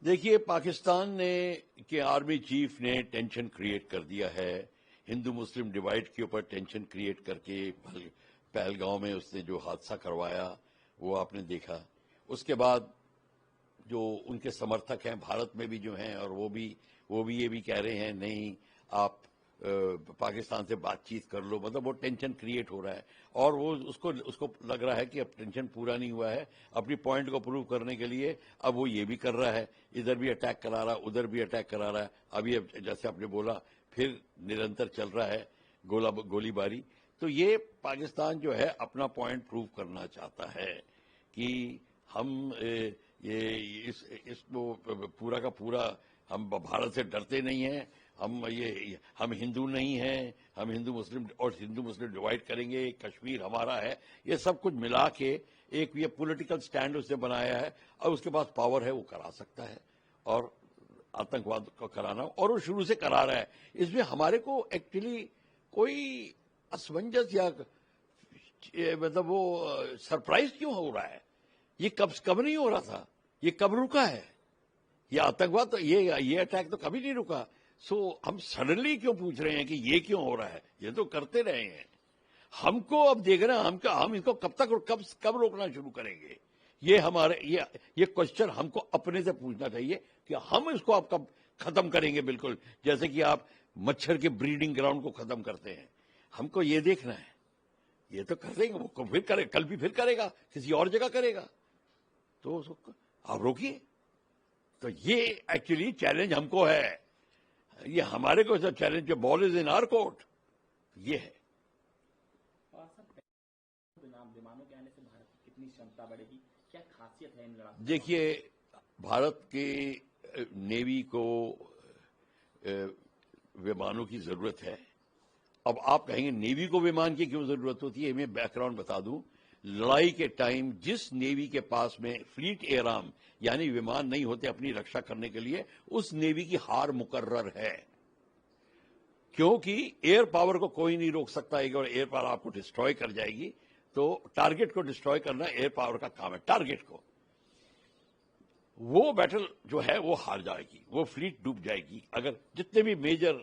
دیکھیے، پاکستان نے کہ آرمی چیف نے ٹینشن کریٹ کر دیا ہے، ہندو مسلم ڈیوائڈ کے اوپر ٹینشن کریٹ کر کے پہلگاؤں میں اس نے جو حادثہ کروایا وہ آپ نے دیکھا. اس کے بعد جو ان کے سمرتھک ہیں بھارت میں بھی جو ہیں، اور وہ بھی یہ بھی کہہ رہے ہیں نہیں آپ پاکستان سے بات چیت کر لو، مطلب وہ ٹینشن کریٹ ہو رہا ہے. اور وہ اس کو لگ رہا ہے کہ اب ٹینشن پورا نہیں ہوا ہے، اپنی پوائنٹ کو پروو کرنے کے لیے اب وہ یہ بھی کر رہا ہے، ادھر بھی اٹیک کرا رہا ہے ادھر بھی اٹیک کرا رہا ہے. ابھی جیسے آپ نے بولا پھر نرنتر چل رہا ہے گولی باری. تو یہ پاکستان جو ہے اپنا پوائنٹ پروو کرنا چاہتا ہے کہ ہم یہ اس کو پورا کا پورا ہم بھارت سے ڈرتے نہیں ہیں، ہم ہندو نہیں ہیں، ہم ہندو مسلم ڈیوائڈ کریں گے، کشمیر ہمارا ہے. یہ سب کچھ ملا کے ایک یہ پولیٹیکل سٹینڈ اس نے بنایا ہے. اور اس کے پاس پاور ہے، وہ کرا سکتا ہے، اور آتنکواد کو کرانا، اور وہ شروع سے کرا رہا ہے. اس میں ہمارے کو ایکچولی کوئی اسمنجس یا مطلب وہ سرپرائز کیوں ہو رہا ہے؟ یہ کب نہیں ہو رہا تھا، یہ کب رکا ہے؟ یہ آتنکواد تو یہ اٹیک تو کبھی نہیں رکا. ہم سڈنلی کیوں پوچھ رہے ہیں کہ یہ کیوں ہو رہا ہے؟ یہ تو کرتے رہے ہیں. ہم کو اب دیکھ رہے ہیں ہم اس کو کب روکنا شروع کریں گے؟ یہ کوشچن ہم کو اپنے سے پوچھنا چاہیے کہ ہم اس کو اب کب ختم کریں گے. بالکل جیسے کہ آپ مچھر کے بریڈنگ گراؤنڈ کو ختم کرتے ہیں، ہم کو یہ دیکھنا ہے. یہ تو کر دیں گے، وہ پھر کرے، کل بھی پھر کرے گا، کسی اور جگہ کرے گا. تو آپ روکیے. تو یہ ایکچولی چیلنج ہم کو ہے، یہ ہمارے کو challenge, ball is in our court. یہ ہے. ومانوں کے آنے سے بھارت کی کتنی شمتا بڑھے گی، کیا خاصیت ہے ان لڑاکوں؟ دیکھیے، بھارت کے نیوی کو ومانوں کی ضرورت ہے. اب آپ کہیں گے نیوی کو ومان کی کیوں ضرورت ہوتی ہے؟ میں بیک گراؤنڈ بتا دوں. لڑائی کے ٹائم جس نیوی کے پاس میں فلیٹ ایئر آرم یعنی ومان نہیں ہوتے اپنی رکشا کرنے کے لیے، اس نیوی کی ہار مقرر ہے. کیونکہ ایئر پاور کو کوئی نہیں روک سکتا، اور ایئر پاور آپ کو ڈسٹروائے کر جائے گی. تو ٹارگٹ کو ڈسٹروائے کرنا ایئر پاور کا کام ہے. ٹارگٹ کو، وہ بیٹل جو ہے وہ ہار جائے گی، وہ فلیٹ ڈوب جائے گی. اگر جتنے بھی میجر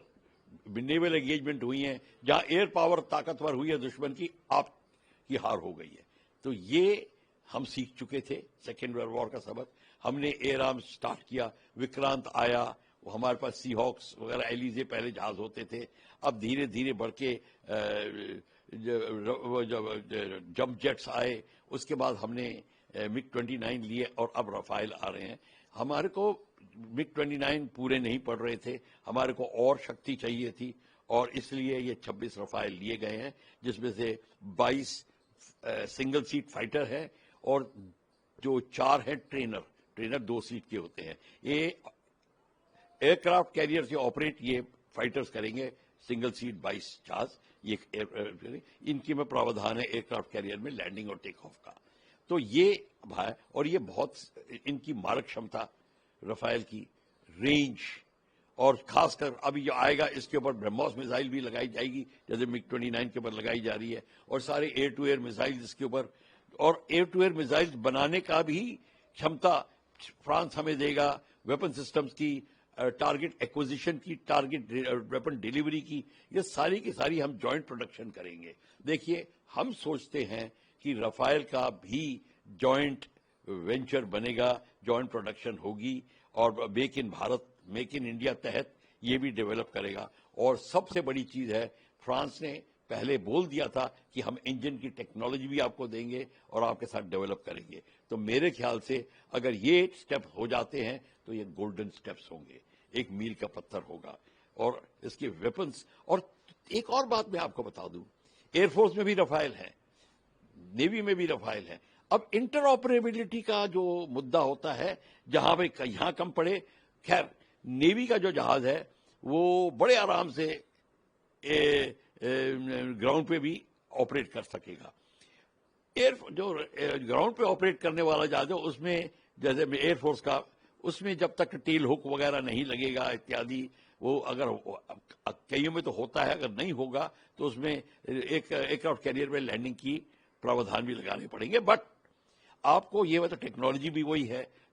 نیول انگیجمنٹ ہوئی ہیں جہاں ایئر پاور طاقتور ہوئی ہے دشمن کی، آپ کی ہار ہو گئی ہے. تو یہ ہم سیکھ چکے تھے سیکنڈ ورلڈ وار کا سبق. ہم نے ایئر آرم سٹارٹ کیا، وکرانت آیا، ہمارے پاس سی ہاکس وغیرہ ایلیزے پہلے جہاز ہوتے تھے. اب دھیرے دھیرے بڑھ کے جمپ جیٹس آئے. اس کے بعد ہم نے مگ 29 لیے، اور اب رافائل آ رہے ہیں. ہمارے کو مگ 29 پورے نہیں پڑ رہے تھے، ہمارے کو اور شکتی چاہیے تھی، اور اس لیے یہ 26 رافائل لیے گئے ہیں، جس میں سے 22 سنگل سیٹ فائٹر ہے، اور جو 4 ہیں ٹرینر 2 سیٹ کے ہوتے ہیں. یہ ایئر کرافٹ کیریئر سے آپریٹ یہ فائٹرز کریں گے، سنگل سیٹ 22 جہاز. ان کی میں پراودھان ہے ایئر کرافٹ کیریئر میں لینڈنگ اور ٹیک آف کا. تو یہ اور یہ بہت ان کی مارک شمتا، رافائل کی رینج، اور خاص کر ابھی جو آئے گا اس کے اوپر برہموس میزائل بھی لگائی جائے گی، جیسے مگ 29 کے اوپر لگائی جا رہی ہے، اور سارے ایئر ٹو ایئر میزائل اس کے اوپر. اور ایئر ٹو ایئر میزائل بنانے کا بھی شمتا فرانس ہمیں دے گا، ویپن سسٹمز کی، ٹارگٹ ایکوزیشن کی، ٹارگٹ ویپن ڈیلیوری کی. یہ ساری کی ساری ہم جوائنٹ پروڈکشن کریں گے. دیکھیے، ہم سوچتے ہیں کہ رافائل کا بھی جوائنٹ وینچر بنے گا، جوائنٹ پروڈکشن ہوگی، اور make in Bharat, make in India تحت یہ بھی ڈیولپ کرے گا. اور سب سے بڑی چیز ہے، فرانس نے پہلے بول دیا تھا کہ ہم انجن کی ٹیکنالوجی بھی آپ کو دیں گے اور آپ کے ساتھ ڈیولپ کریں گے. تو میرے خیال سے اگر یہ سٹیپ ہو جاتے ہیں تو یہ گولڈن سٹیپس ہوں گے، ایک میل کا پتھر ہوگا. اور اس کے ویپنز. اور ایک اور بات میں آپ کو بتا دوں، ایئر فورس میں بھی رافائل ہیں، نیوی میں بھی رافائل ہیں. اب انٹر آپریبلٹی کا جو مدعا ہوتا ہے، جہاں پہ یہاں کم پڑے، خیر نیوی کا جو جہاز ہے وہ بڑے آرام سے گراؤنڈ پہ بھی آپریٹ کر سکے گا. جو گراؤنڈ پہ آپریٹ کرنے والا جہاز ہے اس میں جیسے ایئر فورس کا، اس میں جب تک ٹیل ہک وغیرہ نہیں لگے گا اتیادی، وہ اگر کئیوں میں تو ہوتا ہے، اگر نہیں ہوگا تو اس میں ایک ایئر کرافٹ کیریئر میں لینڈنگ کی پراودھان بھی لگانے پڑیں گے. بٹ آپ کو یہ ٹیکنالوجی بھی وہی ہے.